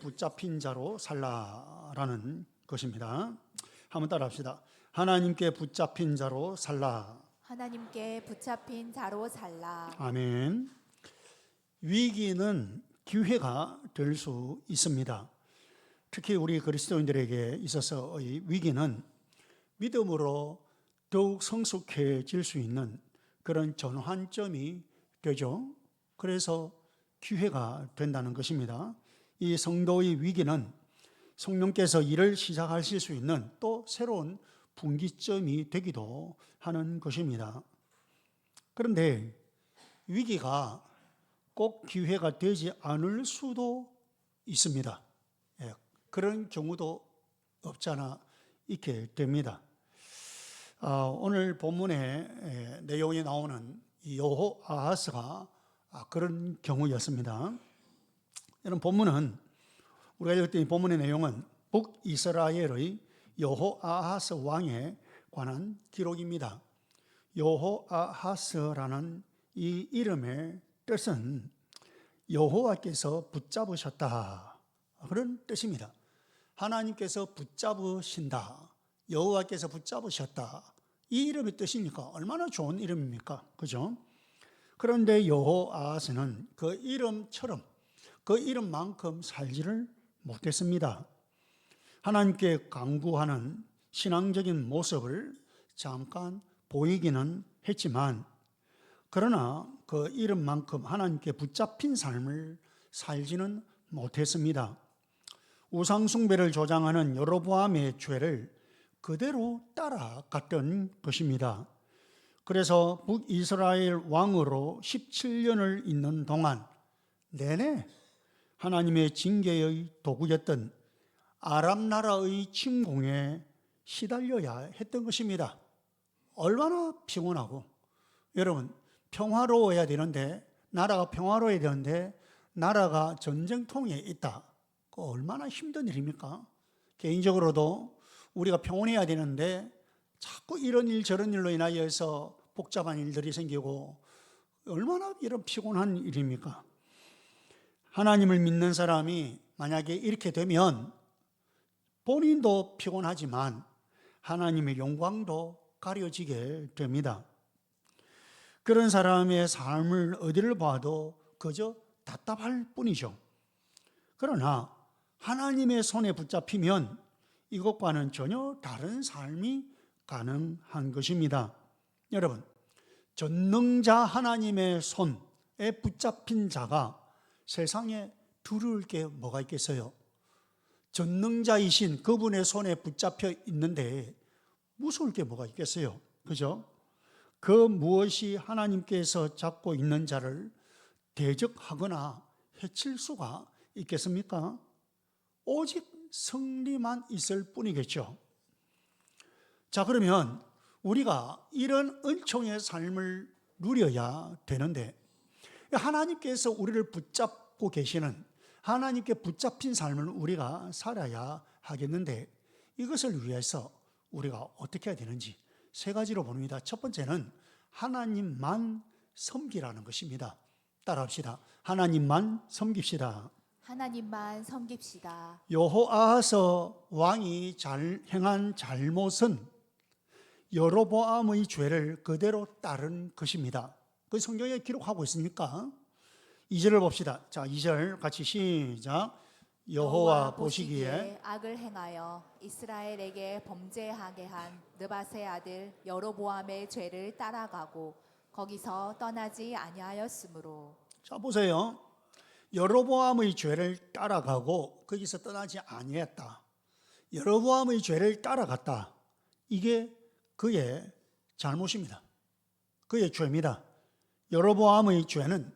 붙잡힌 자로 살라라는 것입니다. 한번 따라합시다. 하나님께 붙잡힌 자로 살라. 하나님께 붙잡힌 자로 살라. 아멘. 위기는 기회가 될 수 있습니다. 특히 우리 그리스도인들에게 있어서의 위기는 믿음으로 더욱 성숙해질 수 있는 그런 전환점이 되죠. 그래서 기회가 된다는 것입니다. 이 성도의 위기는 성령께서 일을 시작하실 수 있는 또 새로운 분기점이 되기도 하는 것입니다. 그런데 위기가 꼭 기회가 되지 않을 수도 있습니다. 그런 경우도 없잖아 있게 됩니다. 오늘 본문의 내용에 나오는 여호아하스가 그런 경우였습니다. 이런 본문은 우리가 읽었던 이 본문의 내용은 북이스라엘의 여호아하스 왕에 관한 기록입니다. 여호아하스라는 이 이름의 뜻은 여호와께서 붙잡으셨다, 그런 뜻입니다. 하나님께서 붙잡으신다, 여호와께서 붙잡으셨다, 이 이름의 뜻이니까 얼마나 좋은 이름입니까? 그죠? 그런데 여호아하스는 그 이름처럼 그 이름만큼 살지를 못했습니다. 하나님께 간구하는 신앙적인 모습을 잠깐 보이기는 했지만, 그러나 그 이름만큼 하나님께 붙잡힌 삶을 살지는 못했습니다. 우상숭배를 조장하는 여로보암의 죄를 그대로 따라갔던 것입니다. 그래서 북이스라엘 왕으로 17년을 있는 동안 내내 하나님의 징계의 도구였던 아람 나라의 침공에 시달려야 했던 것입니다. 얼마나 피곤하고, 여러분, 평화로워야 되는데, 나라가 평화로워야 되는데 나라가 전쟁통에 있다, 그 얼마나 힘든 일입니까? 개인적으로도 우리가 평온해야 되는데 자꾸 이런 일 저런 일로 인하여서 복잡한 일들이 생기고, 얼마나 이런 피곤한 일입니까? 하나님을 믿는 사람이 만약에 이렇게 되면 본인도 피곤하지만 하나님의 영광도 가려지게 됩니다. 그런 사람의 삶을 어디를 봐도 그저 답답할 뿐이죠. 그러나 하나님의 손에 붙잡히면 이것과는 전혀 다른 삶이 가능한 것입니다. 여러분, 전능자 하나님의 손에 붙잡힌 자가 세상에 두려울 게 뭐가 있겠어요? 전능자이신 그분의 손에 붙잡혀 있는데 무서울 게 뭐가 있겠어요? 그죠? 그 무엇이 하나님께서 잡고 있는 자를 대적하거나 해칠 수가 있겠습니까? 오직 승리만 있을 뿐이겠죠. 자, 그러면 우리가 이런 은총의 삶을 누려야 되는데, 하나님께서 우리를 붙잡고 계시는, 하나님께 붙잡힌 삶을 우리가 살아야 하겠는데, 이것을 위해서 우리가 어떻게 해야 되는지 세 가지로 봅니다. 첫 번째는 하나님만 섬기라는 것입니다. 따라합시다. 하나님만 섬깁시다. 하나님만 섬깁시다. 여호아하스 왕이 행한 잘못은 여로보암의 죄를 그대로 따른 것입니다. 그 성경에 기록하고 있으니까 2절을 봅시다. 자, 2절 같이 시작. 여호와 보시기에 악을 행하여 이스라엘에게 범죄하게 한 느밧의 아들 여로보암의 죄를 따라가고 거기서 떠나지 아니하였으므로. 자, 보세요. 여로보암의 죄를 따라가고 거기서 떠나지 아니했다. 여로보암의 죄를 따라갔다. 이게 그의 잘못입니다. 그의 죄입니다. 여로보암의 죄는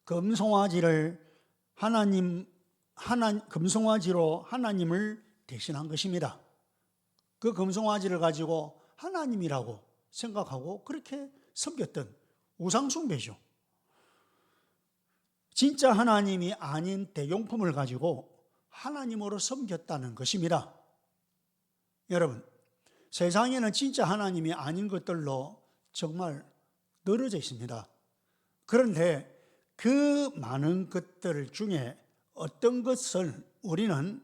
금송아지로 하나님을 대신한 것입니다. 그 금송아지를 가지고 하나님이라고 생각하고 그렇게 섬겼던 우상숭배죠. 진짜 하나님이 아닌 대용품을 가지고 하나님으로 섬겼다는 것입니다. 여러분, 세상에는 진짜 하나님이 아닌 것들로 정말 늘어져 있습니다. 그런데 그 많은 것들 중에 어떤 것을 우리는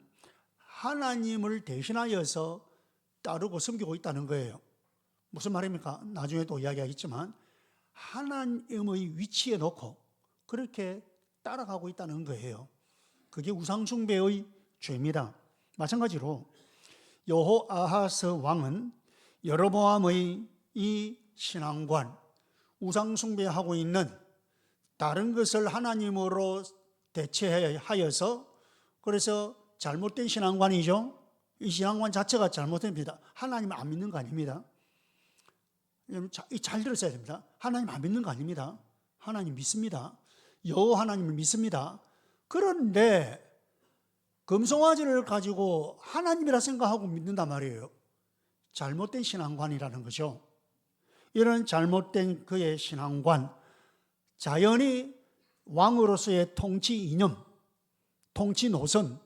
하나님을 대신하여서 따르고 섬기고 있다는 거예요. 무슨 말입니까? 나중에 또 이야기하겠지만 하나님의 위치에 놓고 그렇게 따라가고 있다는 거예요. 그게 우상숭배의 죄입니다. 마찬가지로 여호아하스 왕은 여로보암의 이 신앙관, 우상숭배하고 있는 다른 것을 하나님으로 대체하여서, 그래서 잘못된 신앙관이죠. 이 신앙관 자체가 잘못됩니다. 하나님을 안 믿는 거 아닙니다. 잘 들으셔야 됩니다. 하나님 안 믿는 거 아닙니다. 하나님 믿습니다. 여호와 하나님을 믿습니다. 그런데 금송아지를 가지고 하나님이라 생각하고 믿는단 말이에요. 잘못된 신앙관이라는 거죠. 이런 잘못된 그의 신앙관, 자연히 왕으로서의 통치 이념, 통치 노선,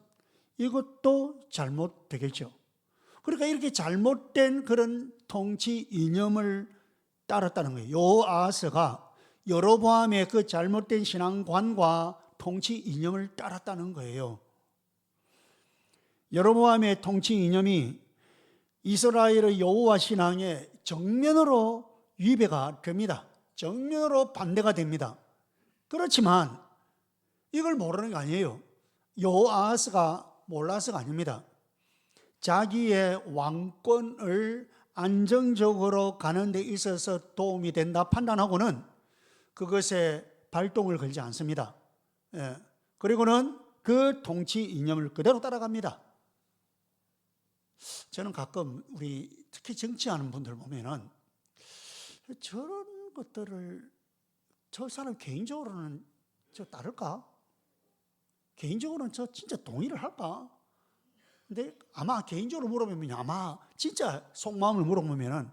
이것도 잘못되겠죠. 그러니까 이렇게 잘못된 그런 통치 이념을 따랐다는 거예요. 여호아하스가 여로보암의 그 잘못된 신앙관과 통치 이념을 따랐다는 거예요. 여로보암의 통치 이념이 이스라엘의 여호와 신앙에 정면으로 위배가 됩니다. 정면으로 반대가 됩니다. 그렇지만 이걸 모르는 게 아니에요. 여호아하스가 몰라서가 아닙니다. 자기의 왕권을 안정적으로 가는 데 있어서 도움이 된다 판단하고는 그것에 발동을 걸지 않습니다. 그리고는 그 통치 이념을 그대로 따라갑니다. 저는 가끔 우리 특히 정치하는 분들 보면은 저런 것들을 저 사람 개인적으로는 저 따를까? 개인적으로는 저 진짜 동의를 할까? 근데 아마 개인적으로 물어보면 아마 진짜 속마음을 물어보면은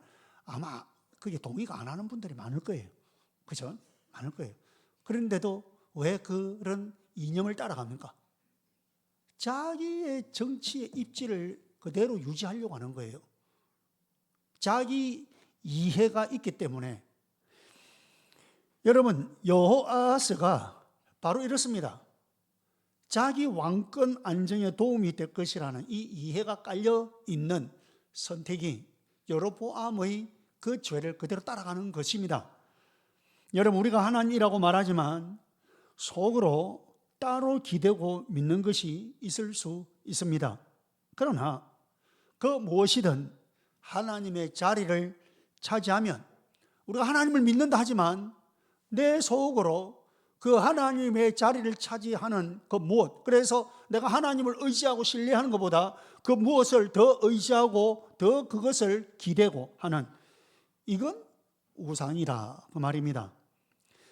아마 그게 동의가 안 하는 분들이 많을 거예요. 그죠? 많을 거예요. 그런데도 왜 그런 이념을 따라갑니까? 자기의 정치의 입지를 그대로 유지하려고 하는 거예요. 자기 이해가 있기 때문에. 여러분, 여호아하스가 바로 이렇습니다. 자기 왕권 안정에 도움이 될 것이라는 이 이해가 깔려 있는 선택이 여로보암의 그 죄를 그대로 따라가는 것입니다. 여러분, 우리가 하나님이라고 말하지만 속으로 따로 기대고 믿는 것이 있을 수 있습니다. 그러나 그 무엇이든 하나님의 자리를 차지하면, 우리가 하나님을 믿는다 하지만 내 속으로 그 하나님의 자리를 차지하는 그 무엇, 그래서 내가 하나님을 의지하고 신뢰하는 것보다 그 무엇을 더 의지하고 더 그것을 기대고 하는, 이건 우상이라 그 말입니다.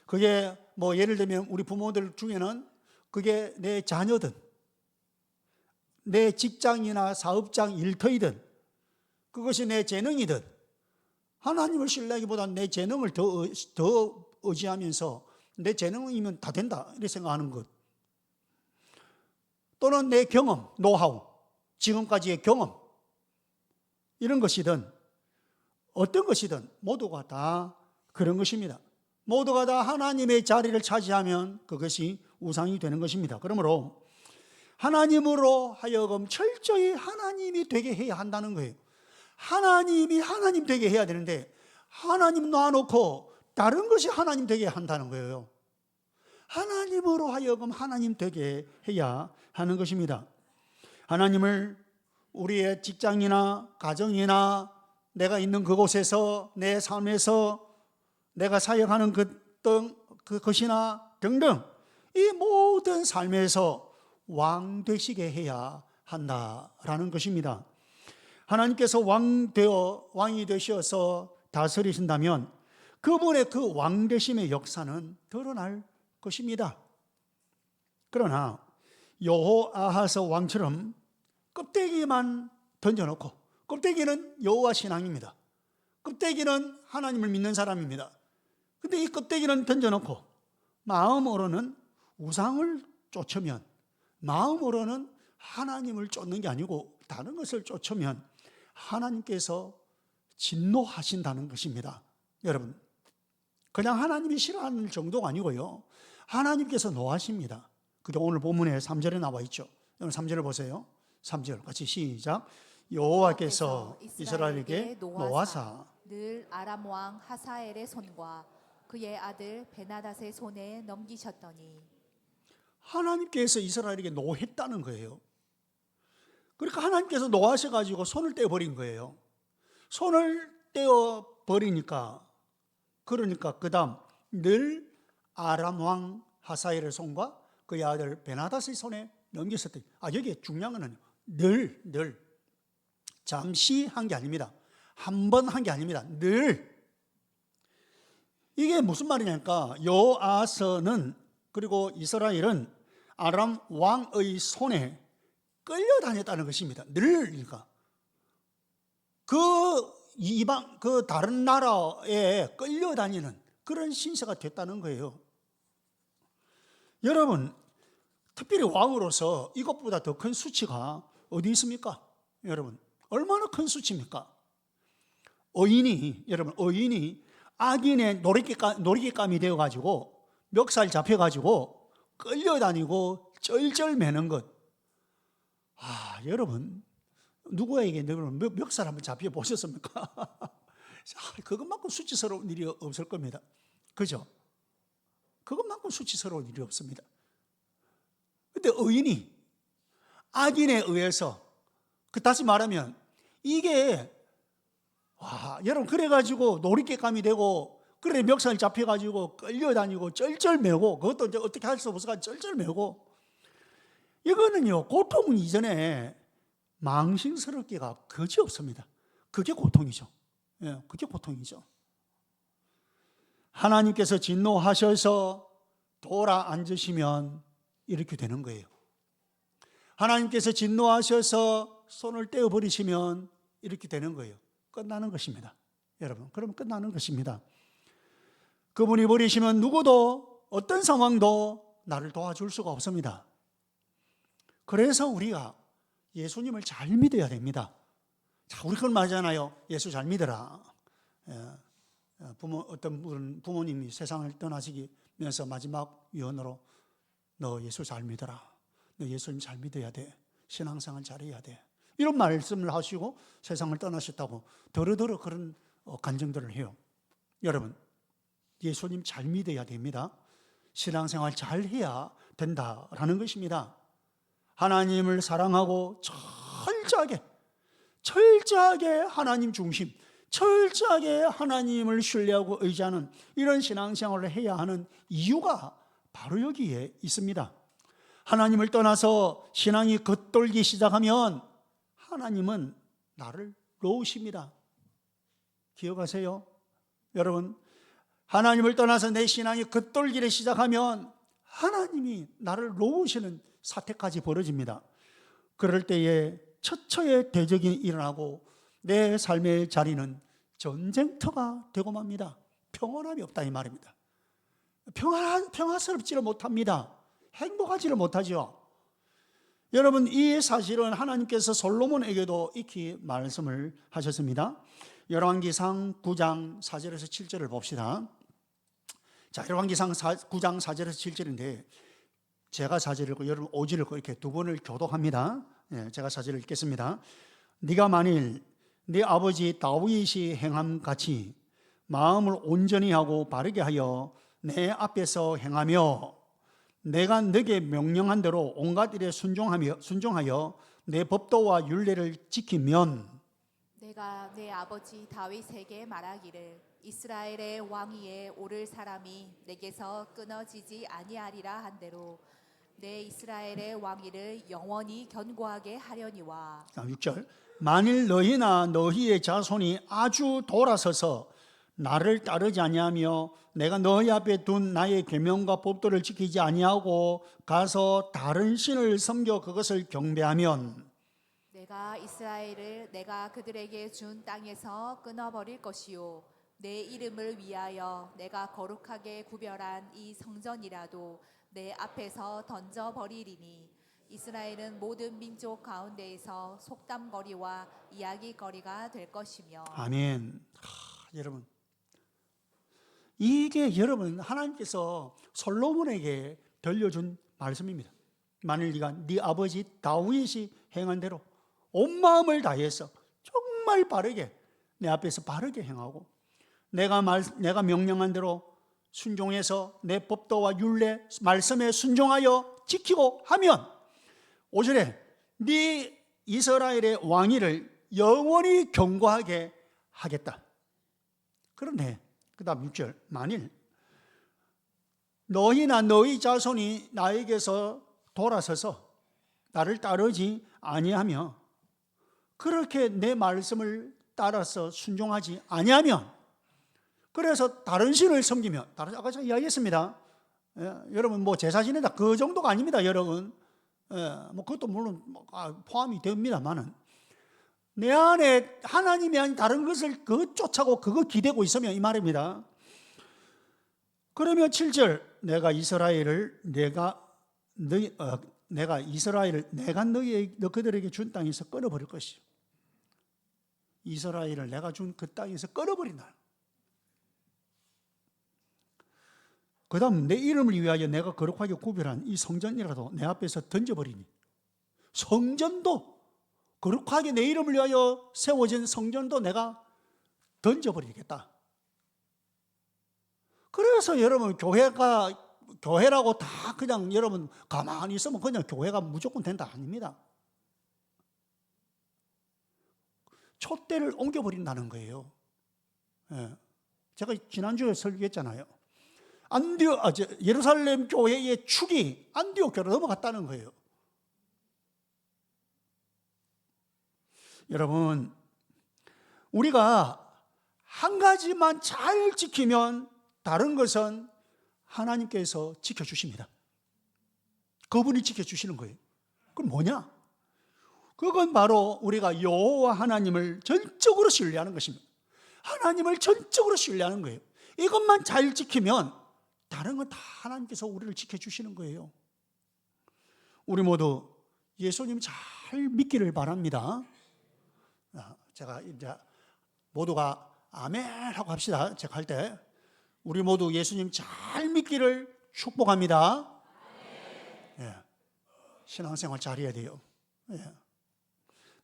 그게 뭐 예를 들면 우리 부모들 중에는 그게 내 자녀든 내 직장이나 사업장 일터이든 그것이 내 재능이든 하나님을 신뢰하기보다 내 재능을 더 의지하면서 내 재능이면 다 된다 이렇게 생각하는 것, 또는 내 경험, 노하우, 지금까지의 경험, 이런 것이든 어떤 것이든 모두가 다 그런 것입니다. 모두가 다 하나님의 자리를 차지하면 그것이 우상이 되는 것입니다. 그러므로 하나님으로 하여금 철저히 하나님이 되게 해야 한다는 거예요. 하나님이 하나님 되게 해야 되는데 하나님 놔놓고 다른 것이 하나님 되게 한다는 거예요. 하나님으로 하여금 하나님 되게 해야 하는 것입니다. 하나님을 우리의 직장이나 가정이나 내가 있는 그곳에서 내 삶에서 내가 사역하는 그것이나 등등 이 모든 삶에서 왕 되시게 해야 한다라는 것입니다. 하나님께서 왕이 되셔서 다스리신다면 그분의 그 왕되심의 역사는 드러날 것입니다. 그러나 여호아하스 왕처럼 껍데기만 던져놓고, 껍데기는 여호와 신앙입니다. 껍데기는 하나님을 믿는 사람입니다. 근데 이 껍데기는 던져놓고 마음으로는 우상을 쫓으면, 마음으로는 하나님을 쫓는 게 아니고 다른 것을 쫓으면 하나님께서 진노하신다는 것입니다. 여러분, 그냥 하나님이 싫어하는 정도가 아니고요, 하나님께서 노하십니다. 그게 오늘 본문의 3절에 나와 있죠. 여러분 3절을 보세요. 3절 같이 시작. 여호와께서 이스라엘에게 노하사 늘 아람 왕 하사엘의 손과 그의 아들 베나닷의 손에 넘기셨더니. 하나님께서 이스라엘에게 노했다는 거예요. 그러니까 하나님께서 노하셔가지고 손을 떼어버린 거예요. 손을 떼어버리니까 그러니까 그 다음 늘 아람 왕 하사엘의 손과 그의 아들 베나닷의 손에 넘겼었더니 여기에 중요한 건 늘 잠시 한 게 아닙니다. 한 번 한 게 아닙니다. 늘. 이게 무슨 말이냐니까 여호아서는 그리고 이스라엘은 아람 왕의 손에 끌려다녔다는 것입니다. 늘. 그러니까 그 이방 그 다른 나라에 끌려다니는 그런 신세가 됐다는 거예요. 여러분, 특별히 왕으로서 이것보다 더 큰 수치가 어디 있습니까? 여러분, 얼마나 큰 수치입니까? 여러분, 의인이 악인의 놀이개감이 되어가지고 멱살 잡혀가지고 끌려다니고 쩔쩔매는 것. 여러분, 누구에게 멱살 한번 잡혀보셨습니까? 그것만큼 수치스러운 일이 없을 겁니다. 그죠? 그것만큼 수치스러운 일이 없습니다. 근데 의인이 악인에 의해서, 다시 말하면 이게 여러분 그래가지고 놀이개감이 되고 그래 멱살 잡혀가지고 끌려다니고 쩔쩔매고 그것도 이제 어떻게 할 수 없어서 쩔쩔매고 이거는요 고통 이전에 망신스럽기가 그지없습니다. 그게 고통이죠. 그게 고통이죠. 하나님께서 진노하셔서 돌아 앉으시면 이렇게 되는 거예요. 하나님께서 진노하셔서 손을 떼어버리시면 이렇게 되는 거예요. 끝나는 것입니다. 여러분, 그러면 끝나는 것입니다. 그분이 버리시면 누구도 어떤 상황도 나를 도와줄 수가 없습니다. 그래서 우리가 예수님을 잘 믿어야 됩니다. 우리 그걸 말하잖아요. 예수 잘 믿어라. 어떤 부모님이 세상을 떠나시면서 마지막 유언으로 너 예수 잘 믿어라. 너 예수님 잘 믿어야 돼. 신앙생활 잘해야 돼. 이런 말씀을 하시고 세상을 떠나셨다고 더러더러 그런 간증들을 해요. 여러분, 예수님 잘 믿어야 됩니다. 신앙생활 잘해야 된다라는 것입니다. 하나님을 사랑하고 철저하게 하나님 중심, 철저하게 하나님을 신뢰하고 의지하는 이런 신앙생활을 해야 하는 이유가 바로 여기에 있습니다. 하나님을 떠나서 신앙이 겉돌기 시작하면 하나님은 나를 놓으십니다. 기억하세요? 여러분, 하나님을 떠나서 내 신앙이 겉돌기를 시작하면 하나님이 나를 놓으시는 사태까지 벌어집니다. 그럴 때에 처처의 대적이 일어나고 내 삶의 자리는 전쟁터가 되고 맙니다. 평온함이 없다 이 말입니다. 평화스럽지를 못합니다. 행복하지를 못하죠. 여러분, 이 사실은 하나님께서 솔로몬에게도 익히 말씀을 하셨습니다. 열왕기상 9장 4절에서 7절을 봅시다. 자, 열왕기상 9장 4절에서 7절인데 제가 4절을 읽고 여러분 5절을 읽고 이렇게 두 번을 교독합니다. 제가 4절을 읽겠습니다. 네가 만일 네 아버지 다윗이 행함같이 마음을 온전히 하고 바르게 하여 내 앞에서 행하며 내가 네게 명령한 대로 온갖 일에 순종하여 내 법도와 율례를 지키면 내가 내 아버지 다윗에게 말하기를 이스라엘의 왕위에 오를 사람이 내게서 끊어지지 아니하리라 한 대로 내 이스라엘의 왕위를 영원히 견고하게 하려니와. 6절 만일 너희나 너희의 자손이 아주 돌아서서 나를 따르지 아니하며 내가 너희 앞에 둔 나의 계명과 법도를 지키지 아니하고 가서 다른 신을 섬겨 그것을 경배하면 내가 이스라엘을 내가 그들에게 준 땅에서 끊어버릴 것이요 내 이름을 위하여 내가 거룩하게 구별한 이 성전이라도 내 앞에서 던져버리리니 이스라엘은 모든 민족 가운데에서 속담거리와 이야기거리가 될 것이며. 아멘. 여러분, 이게 여러분 하나님께서 솔로몬에게 들려준 말씀입니다. 만일 네가 네 아버지 다윗이 행한 대로 온 마음을 다해서 정말 바르게 내 앞에서 바르게 행하고 내가 명령한 대로 순종해서 내 법도와 율례 말씀에 순종하여 지키고 하면 5절에 네 이스라엘의 왕위를 영원히 견고하게 하겠다. 그런데 그 다음 6절 만일 너희나 너희 자손이 나에게서 돌아서서 나를 따르지 아니하며 그렇게 내 말씀을 따라서 순종하지 아니하면 그래서 다른 신을 섬기며 아까 제가 이야기했습니다. 여러분 뭐 제사 지낸다 그 정도가 아닙니다. 여러분 뭐 그것도 물론 포함이 됩니다만은 내 안에 하나님이 아닌 다른 것을 그 쫓아고 그거 기대고 있으면 이 말입니다. 그러면 7절 내가 이스라엘을 내가 그들에게 준 땅에서 끊어버릴 것이요. 이스라엘을 내가 준 그 땅에서 끊어버린다. 그 다음 내 이름을 위하여 내가 거룩하게 구별한 이 성전이라도 내 앞에서 던져버리니 성전도 거룩하게 내 이름을 위하여 세워진 성전도 내가 던져버리겠다. 그래서 여러분 교회라고 다 그냥 여러분 가만히 있으면 그냥 교회가 무조건 된다 아닙니다. 촛대를 옮겨버린다는 거예요. 제가 지난주에 설교했잖아요. 예루살렘 교회의 축이 안디옥 교회로 넘어갔다는 거예요. 여러분, 우리가 한 가지만 잘 지키면 다른 것은 하나님께서 지켜주십니다. 그분이 지켜주시는 거예요. 그건 뭐냐? 그건 바로 우리가 여호와 하나님을 전적으로 신뢰하는 것입니다. 하나님을 전적으로 신뢰하는 거예요. 이것만 잘 지키면 다른 건 다 하나님께서 우리를 지켜주시는 거예요. 우리 모두 예수님 잘 믿기를 바랍니다. 제가 이제 모두가 아멘 하고 합시다. 제가 할 때 우리 모두 예수님 잘 믿기를 축복합니다. 신앙생활 잘해야 돼요.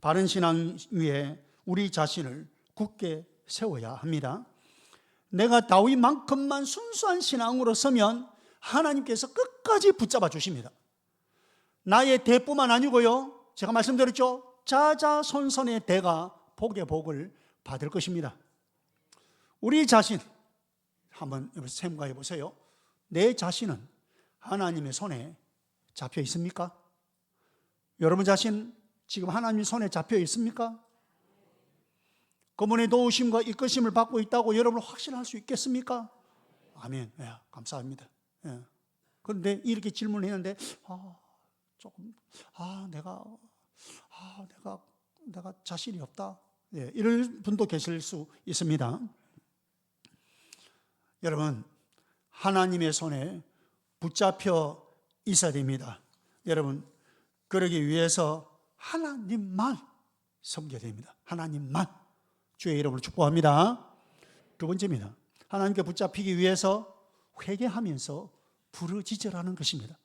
바른 신앙 위에 우리 자신을 굳게 세워야 합니다. 내가 다윗만큼만 순수한 신앙으로 서면 하나님께서 끝까지 붙잡아 주십니다. 나의 대뿐만 아니고요, 제가 말씀드렸죠, 자자손손의 대가 복의 복을 받을 것입니다. 우리 자신 한번 생각해 보세요. 내 자신은 하나님의 손에 잡혀 있습니까? 여러분 자신 지금 하나님의 손에 잡혀 있습니까? 그분의 도우심과 이끄심을 받고 있다고 여러분 확신할 수 있겠습니까? 아멘. 감사합니다. 그런데 이렇게 질문했는데 내가 자신이 없다. 이럴 분도 계실 수 있습니다. 여러분, 하나님의 손에 붙잡혀 있어야 됩니다. 여러분, 그러기 위해서 하나님만 섬겨야 됩니다. 하나님만. 주의 이름으로 축복합니다. 두 번째입니다. 하나님께 붙잡히기 위해서 회개하면서 부르짖으라는 것입니다.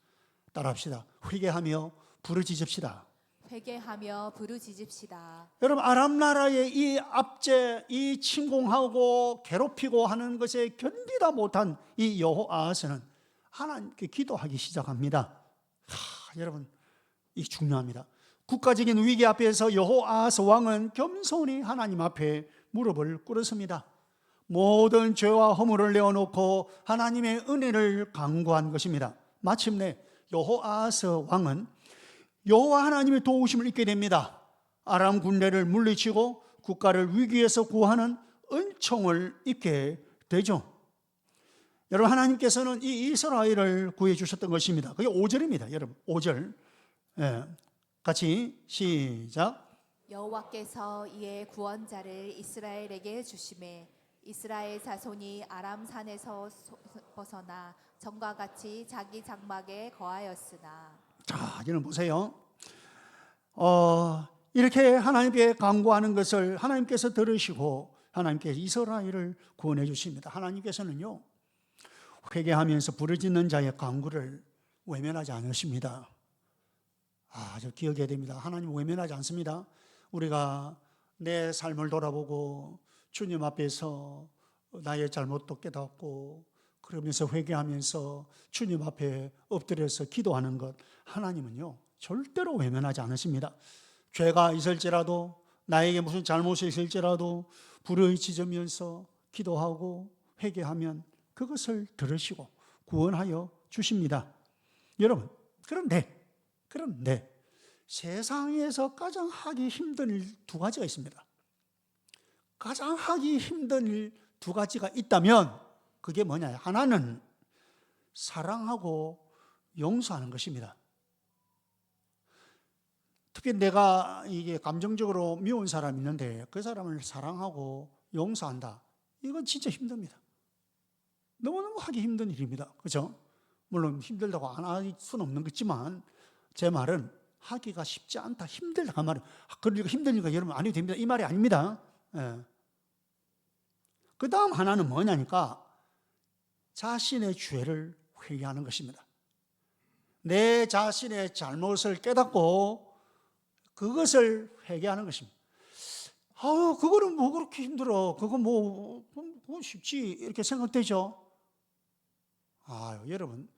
따라합시다. 회개하며 부르짖읍시다. 회개하며 부르짖읍시다. 여러분, 아람 나라의 이 압제, 이 침공하고 괴롭히고 하는 것에 견디다 못한 이 여호아하스는 하나님께 기도하기 시작합니다. 여러분, 이 중요합니다. 국가적인 위기 앞에서 여호아하스 왕은 겸손히 하나님 앞에 무릎을 꿇었습니다. 모든 죄와 허물을 내어놓고 하나님의 은혜를 간구한 것입니다. 마침내 여호아하스 왕은 여호와 하나님의 도우심을 잊게 됩니다. 아람 군대를 물리치고 국가를 위기에서 구하는 은총을 입게 되죠. 여러분, 하나님께서는 이 이스라엘을 구해 주셨던 것입니다. 그게 5절입니다. 여러분, 5절. 같이 시작. 여호와께서 이에 구원자를 이스라엘에게 주심에 이스라엘 자손이 아람 산에서 벗어나 전과 같이 자기 장막에 거하였으나. 자, 이제는 보세요. 이렇게 하나님께 간구하는 것을 하나님께서 들으시고 하나님께서 이스라엘을 구원해 주십니다. 하나님께서는요, 회개하면서 부르짖는 자의 간구를 외면하지 않으십니다. 저 기억해야 됩니다. 하나님 외면하지 않습니다. 우리가 내 삶을 돌아보고 주님 앞에서 나의 잘못도 깨닫고 그러면서 회개하면서 주님 앞에 엎드려서 기도하는 것, 하나님은요 절대로 외면하지 않으십니다. 죄가 있을지라도, 나에게 무슨 잘못이 있을지라도 부르짖으면서 기도하고 회개하면 그것을 들으시고 구원하여 주십니다. 여러분, 그런데 세상에서 가장 하기 힘든 일 두 가지가 있습니다. 가장 하기 힘든 일 두 가지가 있다면 그게 뭐냐? 하나는 사랑하고 용서하는 것입니다. 특히 내가 이게 감정적으로 미운 사람이 있는데 그 사람을 사랑하고 용서한다. 이건 진짜 힘듭니다. 너무너무 하기 힘든 일입니다. 그렇죠? 물론 힘들다고 안 할 수는 없는 거지만 제 말은 하기가 쉽지 않다, 힘들다 그 말이에요. 그러니까 힘드니까 여러분 안 해도 됩니다, 이 말이 아닙니다. 그 다음 하나는 뭐냐니까 자신의 죄를 회개하는 것입니다. 내 자신의 잘못을 깨닫고 그것을 회개하는 것입니다. 그거는 뭐 그렇게 힘들어, 그거 뭐 쉽지 이렇게 생각되죠. 여러분,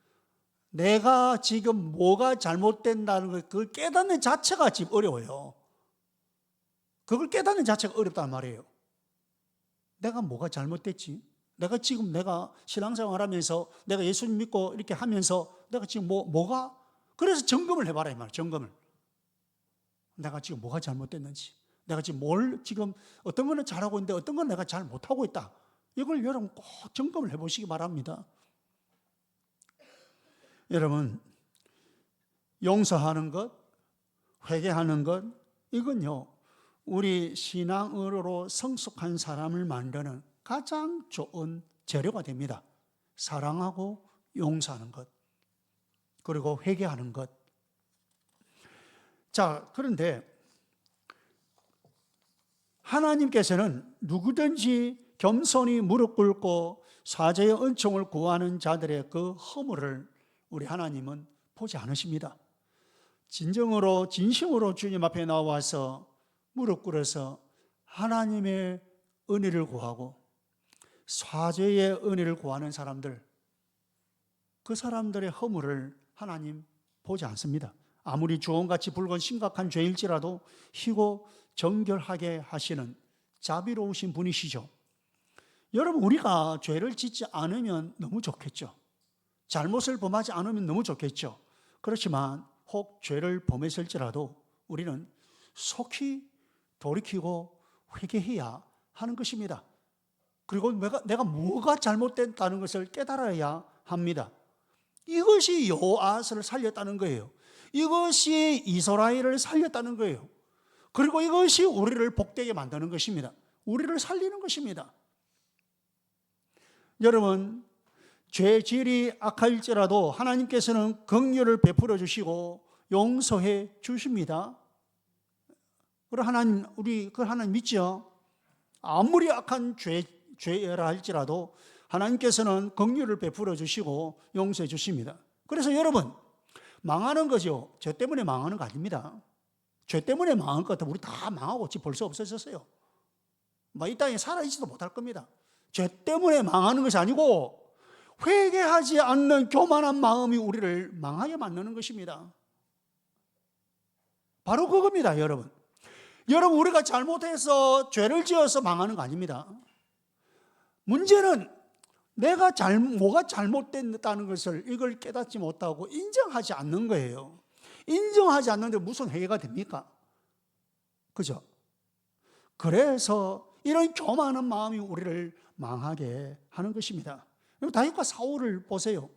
내가 지금 뭐가 잘못된다는 걸 그걸 깨닫는 자체가 지금 어려워요. 그걸 깨닫는 자체가 어렵단 말이에요. 내가 뭐가 잘못됐지? 내가 신앙생활 하면서 내가 예수님 믿고 이렇게 하면서 내가 지금 뭐가? 그래서 점검을 해봐라 이 말이에요. 점검을. 내가 지금 뭐가 잘못됐는지, 내가 지금 어떤 거는 잘하고 있는데 어떤 건 내가 잘 못하고 있다. 이걸 여러분 꼭 점검을 해보시기 바랍니다. 여러분, 용서하는 것, 회개하는 것, 이건요 우리 신앙으로 성숙한 사람을 만드는 가장 좋은 재료가 됩니다. 사랑하고 용서하는 것, 그리고 회개하는 것. 그런데 하나님께서는 누구든지 겸손히 무릎 꿇고 사죄의 은총을 구하는 자들의 그 허물을 우리 하나님은 보지 않으십니다. 진심으로 주님 앞에 나와서 무릎 꿇어서 하나님의 은혜를 구하고 사죄의 은혜를 구하는 사람들, 그 사람들의 허물을 하나님 보지 않습니다. 아무리 주홍같이 붉은 심각한 죄일지라도 희고 정결하게 하시는 자비로우신 분이시죠. 여러분, 우리가 죄를 짓지 않으면 너무 좋겠죠. 잘못을 범하지 않으면 너무 좋겠죠. 그렇지만 혹 죄를 범했을지라도 우리는 속히 돌이키고 회개해야 하는 것입니다. 그리고 내가 뭐가 잘못됐다는 것을 깨달아야 합니다. 이것이 여호아스를 살렸다는 거예요. 이것이 이스라엘을 살렸다는 거예요. 그리고 이것이 우리를 복되게 만드는 것입니다. 우리를 살리는 것입니다. 여러분, 죄질이 악할지라도 하나님께서는 긍휼을 베풀어 주시고 용서해 주십니다. 그럼 하나님 믿죠? 아무리 악한 죄라 할지라도 하나님께서는 긍휼을 베풀어 주시고 용서해 주십니다. 그래서 여러분, 망하는 거죠. 죄 때문에 망하는 거 아닙니다. 죄 때문에 망한 것 같으면 우리 다 망하고 벌써 없어졌어요. 이 땅에 살아있지도 못할 겁니다. 죄 때문에 망하는 것이 아니고 회개하지 않는 교만한 마음이 우리를 망하게 만드는 것입니다. 바로 그겁니다, 여러분. 여러분, 우리가 잘못해서 죄를 지어서 망하는 거 아닙니다. 문제는 내가 뭐가 잘못됐다는 것을 이걸 깨닫지 못하고 인정하지 않는 거예요. 인정하지 않는데 무슨 회개가 됩니까? 그죠? 그래서 이런 교만한 마음이 우리를 망하게 하는 것입니다. 다윗과 사울을 보세요.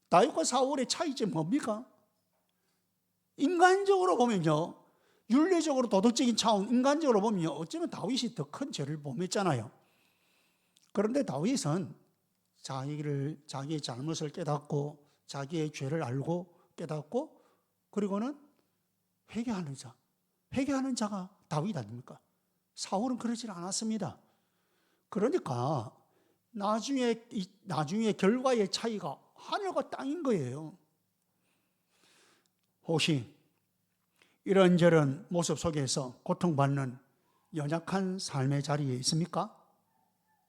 다윗과 사울의 차이점이 뭡니까? 인간적으로 보면요, 윤리적으로 도덕적인 차원, 인간적으로 보면요, 어쩌면 다윗이 더 큰 죄를 범했잖아요. 그런데 다윗은 자기의 잘못을 깨닫고 자기의 죄를 알고 깨닫고 그리고는 회개하는 자가 다윗 아닙니까? 사울은 그러질 않았습니다. 그러니까 나중에 결과의 차이가 하늘과 땅인 거예요. 혹시 이런저런 모습 속에서 고통받는 연약한 삶의 자리에 있습니까?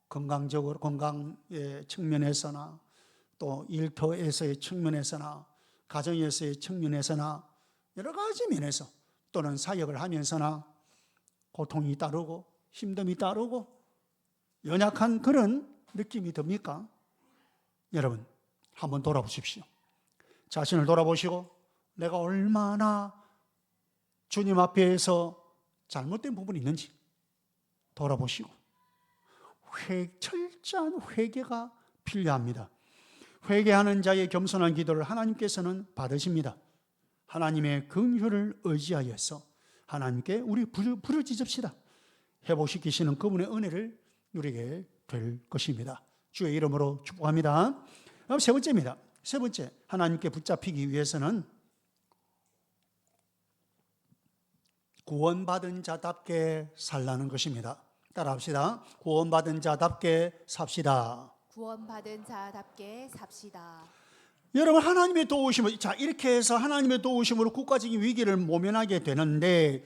건강적으로, 건강의 측면에서나 또 일터에서의 측면에서나 가정에서의 측면에서나 여러 가지 면에서 또는 사역을 하면서나 고통이 따르고 힘듦이 따르고 연약한 그런 느낌이 듭니까? 여러분 한번 돌아보십시오. 자신을 돌아보시고 내가 얼마나 주님 앞에서 잘못된 부분이 있는지 돌아보시고 철저한 회개가 필요합니다. 회개하는 자의 겸손한 기도를 하나님께서는 받으십니다. 하나님의 긍휼을 의지하여서 하나님께 우리 부르짖읍시다. 회복시키시는 그분의 은혜를 누리게 될 것입니다. 주의 이름으로 축복합니다. 그럼 세 번째입니다. 세 번째, 하나님께 붙잡히기 위해서는 구원받은 자답게 살라는 것입니다. 따라합시다. 구원받은 자답게 삽시다. 구원받은 자답게 삽시다. 여러분 하나님의 도우심을 이렇게 해서 하나님의 도우심으로 국가적인 위기를 모면하게 되는데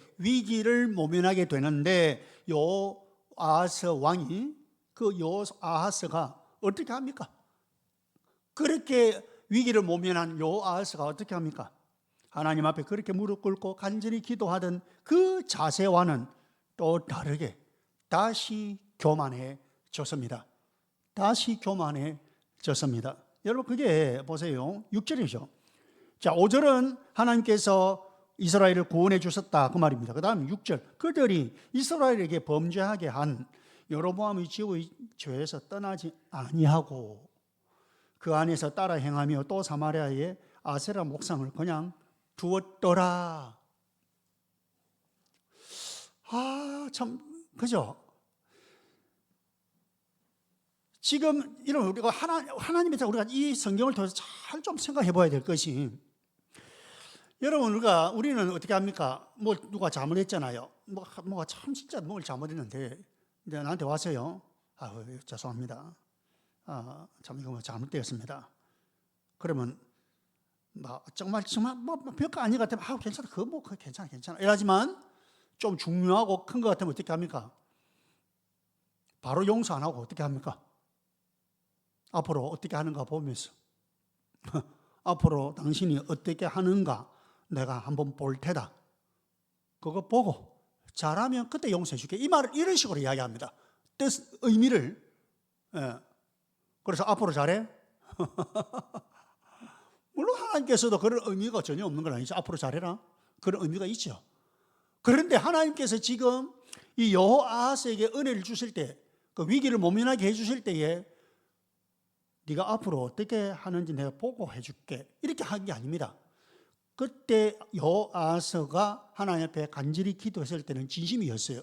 요아하스 왕이 그 요아하스가 어떻게 합니까? 그렇게 위기를 모면한 요아하스가 어떻게 합니까? 하나님 앞에 그렇게 무릎 꿇고 간절히 기도하던 그 자세와는 또 다르게 다시 교만해졌습니다. 다시 교만해졌습니다. 여러분 그게 보세요. 6절이죠. 자, 5절은 하나님께서 이스라엘을 구원해 주셨다 그 말입니다. 그 다음 6절 그들이 이스라엘에게 범죄하게 한 여로보암의 지의 죄에서 떠나지 아니하고 그 안에서 따라 행하며 또 사마리아의 아세라 목상을 그냥 두었더라. 참 그죠? 지금 이런 우리가 하나님에 대해서 우리가 이 성경을 통해서 잘 좀 생각해 봐야 될 것이, 여러분 우리는 어떻게 합니까? 뭐 누가 잘못했잖아요. 뭐가 참 진짜 뭘 잘못했는데 나한테 와서요. 죄송합니다. 참 이거 잘못되었습니다. 그러면 정말 뭐 별거 아닌 것 같으면 괜찮아. 그거 괜찮아. 이러지만 좀 중요하고 큰 것 같으면 어떻게 합니까? 바로 용서 안 하고 어떻게 합니까? 앞으로 어떻게 하는가 보면서 앞으로 당신이 어떻게 하는가 내가 한번 볼 테다. 그거 보고 잘하면 그때 용서해 줄게. 이 말을 이런 식으로 이야기합니다. 의미를. 그래서 앞으로 잘해? 물론 하나님께서도 그런 의미가 전혀 없는 건 아니죠. 앞으로 잘해라. 그런 의미가 있죠. 그런데 하나님께서 지금 이 여호아하스에게 은혜를 주실 때, 그 위기를 모면하게 해주실 때에 네가 앞으로 어떻게 하는지 내가 보고 해줄게 이렇게 한 게 아닙니다. 그때 여호아하스가 하나님 앞에 간절히 기도했을 때는 진심이었어요.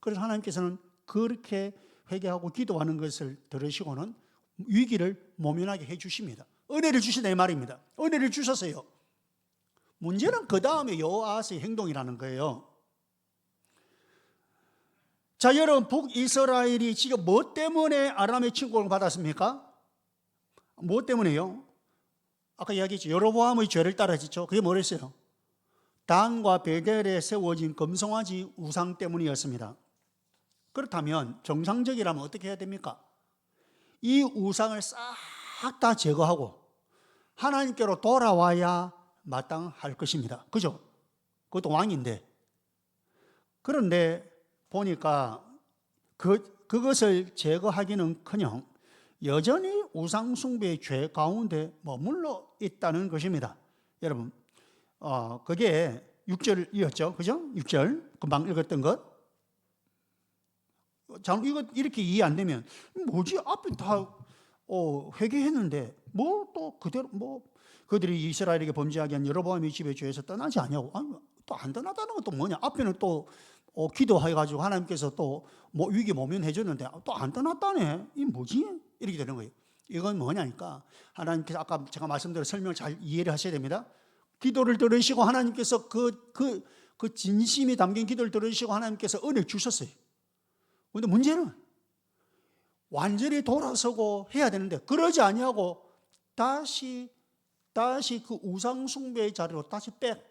그래서 하나님께서는 그렇게 회개하고 기도하는 것을 들으시고는 위기를 모면하게 해주십니다. 은혜를 주시다 이 말입니다. 은혜를 주셨어요. 문제는 그 다음에 여호아하스의 행동이라는 거예요. 자, 여러분 북이스라엘이 지금 뭐 때문에 아람의 침공을 받았습니까? 뭐 때문에요? 아까 이야기했죠. 여로보암의 죄를 따라졌죠. 그게 뭐랬어요? 단과 베델에 세워진 금송아지 우상 때문이었습니다. 그렇다면 정상적이라면 어떻게 해야 됩니까? 이 우상을 싹 다 제거하고 하나님께로 돌아와야 마땅할 것입니다. 그죠? 그것도 왕인데. 그런데 보니까 그것을 제거하기는커녕 여전히 우상숭배의 죄 가운데 머물러 있다는 것입니다. 여러분, 그게 6절이었죠. 그죠? 6절 금방 읽었던 것. 이거 이렇게 이해 안 되면 뭐지? 앞에 다 회개했는데 뭐 또 그대로 그들이 이스라엘에게 범죄하게 한 여로보암의 집의 죄에서 떠나지 않냐고. 또 안 떠나다는 것도 뭐냐? 앞에는 또 기도해가지고 하나님께서 또 위기 모면해 줬는데 또 안 떠났다네. 이 뭐지? 이렇게 되는 거예요. 이건 뭐냐니까 하나님께서 아까 제가 말씀대로 설명을 잘 이해를 하셔야 됩니다. 기도를 들으시고 하나님께서 그 진심이 담긴 기도를 들으시고 하나님께서 은혜를 주셨어요. 그런데 문제는 완전히 돌아서고 해야 되는데 그러지 아니하고 다시 그 우상 숭배의 자리로 다시 백.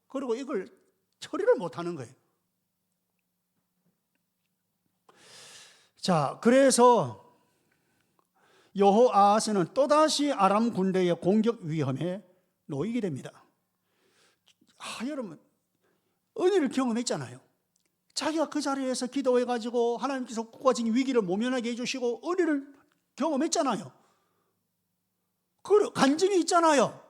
그리고 이걸 처리를 못 하는 거예요. 자, 그래서 여호아하스는 또다시 아람 군대의 공격 위험에 놓이게 됩니다. 여러분, 은혜를 경험했잖아요. 자기가 그 자리에서 기도해가지고 하나님께서 국가적인 위기를 모면하게 해주시고 은혜를 경험했잖아요. 그 간증이 있잖아요.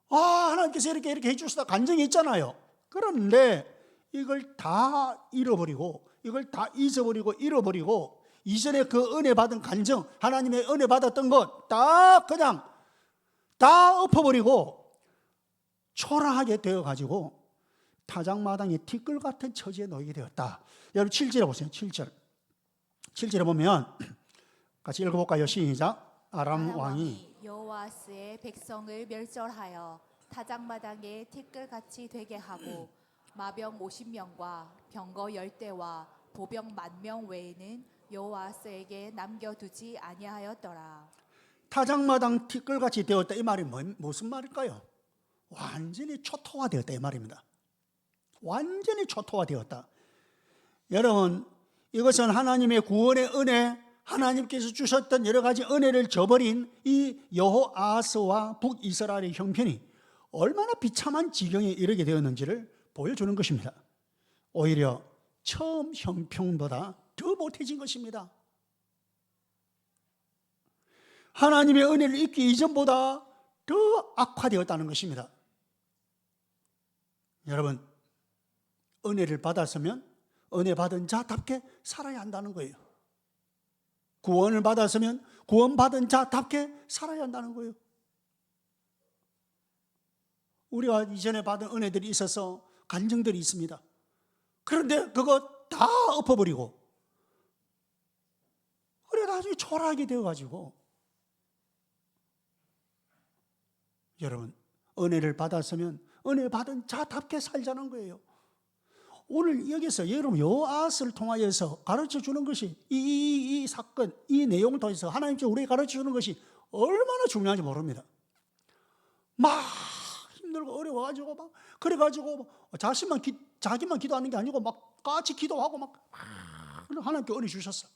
하나님께서 이렇게 해주시다 간증이 있잖아요. 그런데 이걸 다 잃어버리고 이걸 다 잊어버리고 잃어버리고 이전에 그 은혜 받은 간증, 하나님의 은혜 받았던 것 다 그냥 다 엎어버리고 초라하게 되어가지고 타작마당의 티끌 같은 처지에 놓이게 되었다. 여러분 7절에 보세요. 7절에 보면 같이 읽어볼까요? 시작. 아람 왕이 여호아스의 백성을 멸절하여 타작마당에 티끌같이 되게 하고 마병 50명과 병거 10대와 보병 10,000명 외에는 여호아스에게 남겨두지 아니하였더라. 타작마당 티끌같이 되었다. 이 말이 무슨 말일까요? 완전히 초토화되었다 이 말입니다. 완전히 초토화되었다. 여러분, 이것은 하나님의 구원의 은혜, 하나님께서 주셨던 여러 가지 은혜를 저버린 이 여호아하스와 북이스라엘의 형편이 얼마나 비참한 지경에 이르게 되었는지를 보여주는 것입니다. 오히려 처음 형편보다 더 못해진 것입니다. 하나님의 은혜를 입기 이전보다 더 악화되었다는 것입니다. 여러분, 은혜를 받았으면 은혜 받은 자답게 살아야 한다는 거예요. 구원을 받았으면 구원받은 자답게 살아야 한다는 거예요. 우리가 이전에 받은 은혜들이 있어서 간증들이 있습니다. 그런데 그거 다 엎어버리고 그래 나중에 초라하게 되어가지고 여러분, 은혜를 받았으면 은혜 받은 자답게 살자는 거예요. 오늘 여기서 여러분 여호아스를 통하여서 가르쳐주는 것이 이 사건, 이 내용을 통해서 하나님께서 우리에게 가르쳐주는 것이 얼마나 중요한지 모릅니다. 막 힘들고 어려워가지고 막 그래가지고 자기만 기도하는 게 아니고 막 같이 기도하고 막 하나님께 은혜 주셨어.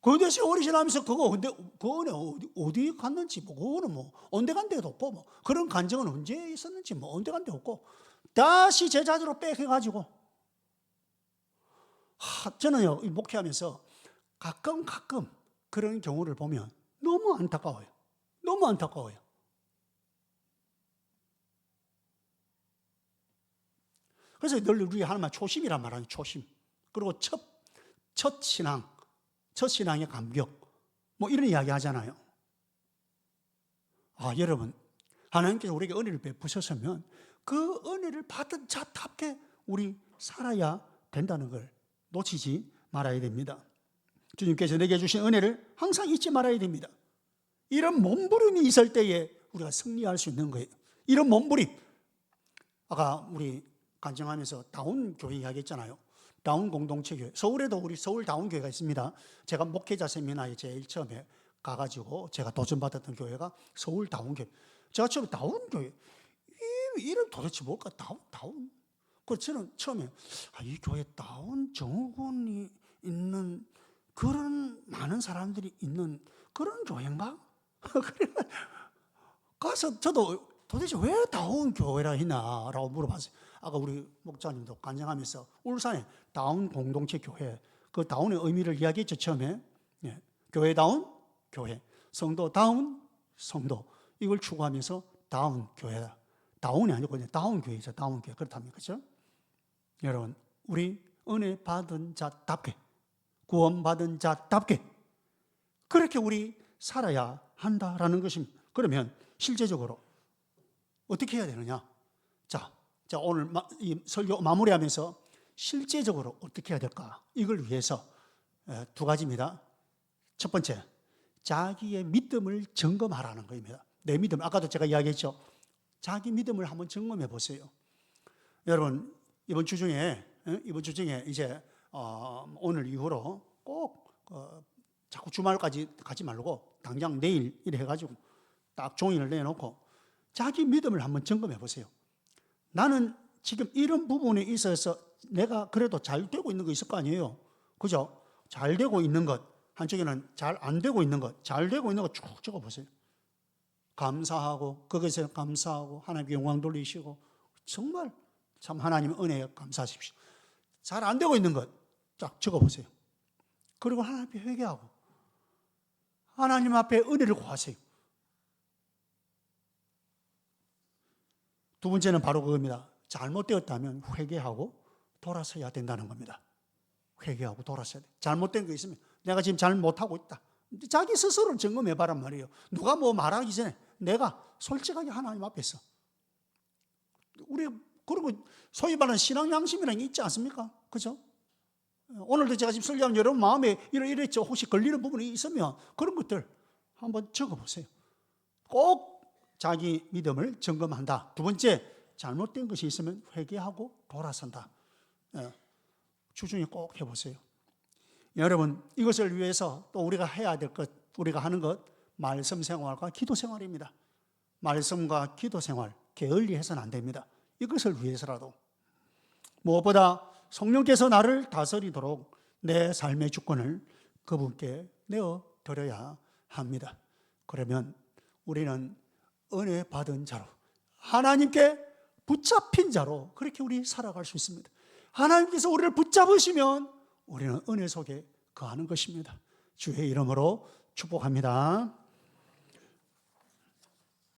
그런데 세월이 지나면서 그거 은혜 어디 갔는지 그거는 온데간데 없고 그런 간증은 언제 있었는지 온데간데 없고 다시 제자리로 뺏겨가지고 저는요 목회하면서 가끔 그런 경우를 보면 너무 안타까워요. 너무 안타까워요. 그래서 늘 우리 하나님 초심이란 말하는 초심, 그리고 첫 신앙의 감격 이런 이야기 하잖아요. 여러분, 하나님께서 우리에게 은혜를 베푸셨으면 그 은혜를 받은 자답게 우리 살아야 된다는 걸 놓치지 말아야 됩니다. 주님께서 내게 주신 은혜를 항상 잊지 말아야 됩니다. 이런 몸부림이 있을 때에 우리가 승리할 수 있는 거예요. 이런 몸부림. 아까 우리 간증하면서 다운 교회 이야기했잖아요. 다운 공동체 교회. 서울에도 우리 서울 다운 교회가 있습니다. 제가 목회자 세미나에 제일 처음에 가가지고 제가 도전받았던 교회가 서울 다운 교회. 제가 처음에 다운 교회. 이름 도대체 뭘까? 다운. 그래서 저는 처음에 이 교회 다운 정원이 있는 그런 많은 사람들이 있는 그런 교회인가? 그래 가서 저도 도대체 왜 다운 교회라 했나라고 물어봤어요. 아까 우리 목사님도 간증하면서 울산에 다운 공동체 교회, 그 다운의 의미를 이야기했죠 처음에. 교회다운 교회, 성도다운 성도, 이걸 추구하면서 다운 교회다. 다운이 아니고 그냥 다운 교회죠. 다운 교회. 그렇답니다. 그렇죠? 여러분, 우리 은혜 받은 자답게, 구원받은 자답게 그렇게 우리 살아야 한다라는 것입니다. 그러면 실제적으로 어떻게 해야 되느냐? 자, 오늘 이 설교 마무리하면서 실제적으로 어떻게 해야 될까? 이걸 위해서 두 가지입니다. 첫 번째, 자기의 믿음을 점검하라는 겁니다. 내 믿음, 아까도 제가 이야기했죠. 자기 믿음을 한번 점검해 보세요. 여러분, 이번 주 중에 이제 오늘 이후로 꼭 자꾸 주말까지 가지 말고 당장 내일 이래 해가지고 딱 종이를 내놓고 자기 믿음을 한번 점검해 보세요. 나는 지금 이런 부분에 있어서 내가 그래도 잘 되고 있는 거 있을 거 아니에요. 그죠? 잘 되고 있는 것, 한쪽에는 잘 안 되고 있는 것, 잘 되고 있는 것 쭉 적어 보세요. 감사하고 그것에 감사하고 하나님께 영광 돌리시고 정말 참 하나님 은혜에 감사하십시오. 잘 안 되고 있는 것 쫙 적어 보세요. 그리고 하나님 앞에 회개하고 하나님 앞에 은혜를 구하세요. 두 번째는 바로 그겁니다. 잘못되었다면 회개하고 돌아서야 된다는 겁니다. 회개하고 돌아서야 돼. 잘못된 거 있으면 내가 지금 잘못하고 있다. 자기 스스로를 점검해 봐란 말이에요. 누가 뭐 말하기 전에 내가 솔직하게 하나님 앞에서 우리 그리고 소위 말하는 신앙 양심이라는 게 있지 않습니까? 그죠? 오늘도 제가 지금 설교하면 여러분 마음에 이랬죠. 혹시 걸리는 부분이 있으면 그런 것들 한번 적어보세요. 꼭 자기 믿음을 점검한다. 두 번째, 잘못된 것이 있으면 회개하고 돌아선다. 주중에 꼭 해보세요. 여러분, 이것을 위해서 또 우리가 해야 될 것, 우리가 하는 것, 말씀 생활과 기도 생활입니다. 말씀과 기도 생활, 게을리해서는 안 됩니다. 이것을 위해서라도. 무엇보다 성령께서 나를 다스리도록 내 삶의 주권을 그분께 내어드려야 합니다. 그러면 우리는 은혜 받은 자로, 하나님께 붙잡힌 자로 그렇게 우리 살아갈 수 있습니다. 하나님께서 우리를 붙잡으시면 우리는 은혜 속에 거하는 것입니다. 주의 이름으로 축복합니다.